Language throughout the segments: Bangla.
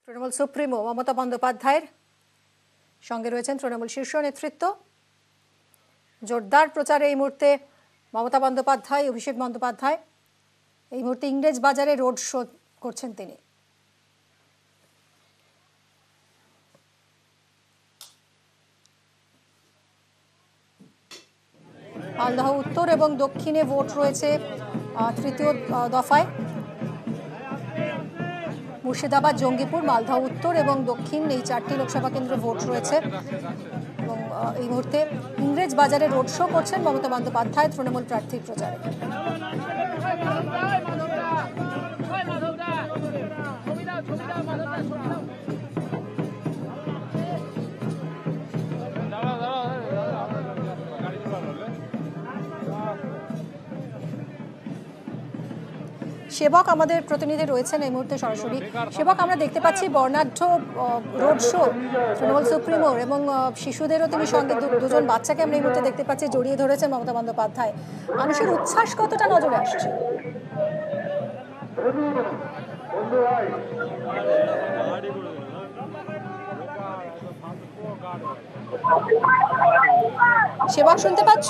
তৃণমূল সুপ্রিমো মমতা বন্দ্যোপাধ্যায়ের সঙ্গে রয়েছেন তৃণমূল শীর্ষ নেতৃত্ব। জোরদার প্রচারে এই মুহূর্তে মমতা বন্দ্যোপাধ্যায়, অভিষেক বন্দ্যোপাধ্যায় এই মুহূর্তে ইংরেজ বাজারে রোড শো করছেন তিনি। মালদহ উত্তর এবং দক্ষিণে ভোট রয়েছে তৃতীয় দফায়। মুর্শিদাবাদ, জঙ্গিপুর, মালদহ উত্তর এবং দক্ষিণ এই চারটি লোকসভা কেন্দ্রে ভোট রয়েছে এবং এই মুহূর্তে ইংরেজ বাজারে রোড শো করছেন মমতা বন্দ্যোপাধ্যায় তৃণমূল প্রার্থীর প্রচারে। সেবক আমাদের প্রতিনিধি রয়েছেন এই মুহূর্তে সরাসরি। সেবক, আমরা দেখতে পাচ্ছি বর্ণাঢ্য রোড শো তৃণমূল সুপ্রিমোর এবং শিশুদেরও তিনি সঙ্গে দুজন বাচ্চাকে আমরা এই মুহূর্তে দেখতে পাচ্ছি জড়িয়ে ধরেছেন মমতা বন্দ্যোপাধ্যায়। মানুষের উচ্ছ্বাস কতটা নজরে আসছে? সেবক, শুনতে পাচ্ছ?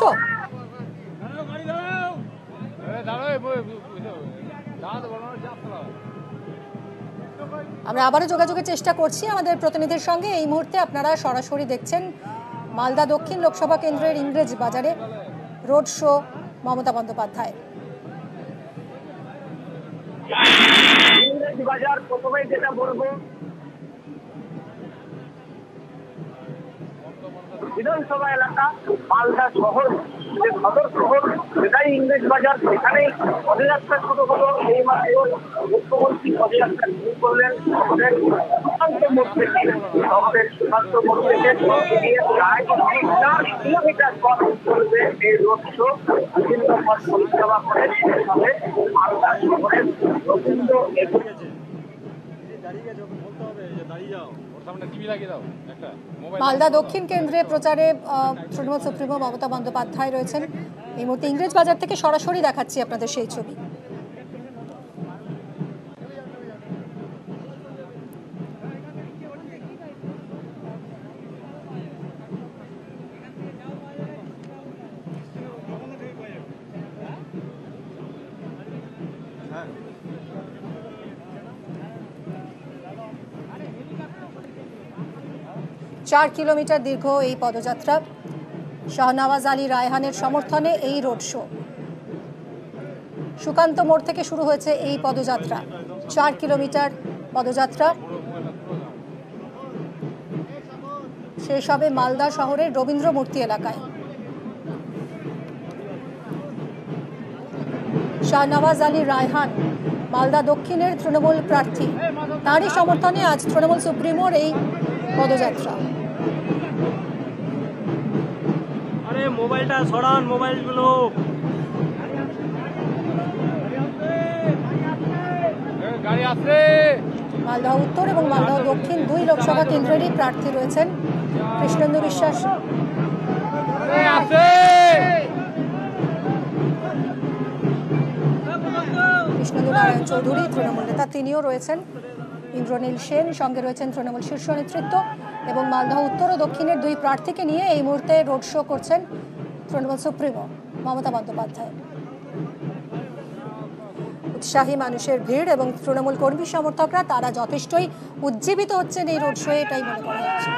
আমরা আবারও যোগাযোগের চেষ্টা করছি আমাদের প্রতিনিধির সঙ্গে। এই মুহূর্তে আপনারা সরাসরি দেখছেন মালদা দক্ষিণ লোকসভা কেন্দ্রের ইংরেজ বাজারে রোড শো মমতা বন্দ্যোপাধ্যায়। ইংরেজ বাজার প্রথমে যেটা বলবো, বিধানসভা এলাকা মালদা শহর যে সদর শহর সেটাই ইংরেজ বাজার, সেখানেই পদযাত্রা শুরু হলো। এই মাসে মুখ্যমন্ত্রী পদযাত্রা শুরু করলেন শহরের সীমান্ত মোড় থেকে। শহরের সীমান্ত মোড় থেকে প্রায় 4 কিলোমিটার পথ চলবে এই রোড শো। বিভিন্ন পথ পরিক্রমা করে শেষ হবে মালদা শহরের রবীন্দ্র। মালদা দক্ষিণ কেন্দ্রে প্রচারে তৃণমূল সুপ্রিমো মমতা বন্দ্যোপাধ্যায় রয়েছেন। এই মুহূর্তে ইংরেজ বাজার থেকে সরাসরি দেখাচ্ছি আপনাদের সেই ছবি। চার কিলোমিটার দীর্ঘ এই পদযাত্রা। শাহনওয়াজ আলী রায়হানের সমর্থনে এই রোড শো। সুকান্ত মোড় থেকে শুরু হয়েছে এই পদযাত্রা। 4 কিলোমিটার পদযাত্রা শেষ হবে মালদা শহরের রবীন্দ্র মূর্তি এলাকায়। শাহনওয়াজ আলী রায়হান মালদা দক্ষিণের তৃণমূল প্রার্থী, তারই সমর্থনে আজ তৃণমূল সুপ্রিমোর এই পদযাত্রা। আরে মোবাইলটা সরান, মোবাইলগুলো। গাড়ি আসছে। মালদহ উত্তর এবং মালদহ দক্ষিণ দুই লোকসভা কেন্দ্রেরই প্রার্থী রয়েছেন কৃষ্ণেন্দু বিশ্বাস, কৃষ্ণেন্দু নারায়ণ চৌধুরী তৃণমূল নেতা, তিনিও রয়েছেন। ইন্দ্রনীল সেন, সঙ্গে রয়েছেন তৃণমূল শীর্ষ নেতৃত্ব। এবং মালদহ উত্তর ও দক্ষিণের দুই প্রার্থীকে নিয়ে এই মুহূর্তে রোড শো করছেন তৃণমূল সুপ্রিমো মমতা বন্দ্যোপাধ্যায়। উৎসাহী মানুষের ভিড় এবং তৃণমূল কর্মী সমর্থকরা তারা যথেষ্টই উজ্জীবিত হচ্ছেন এই রোড শোয়ে, এটাই মনে করা হচ্ছে।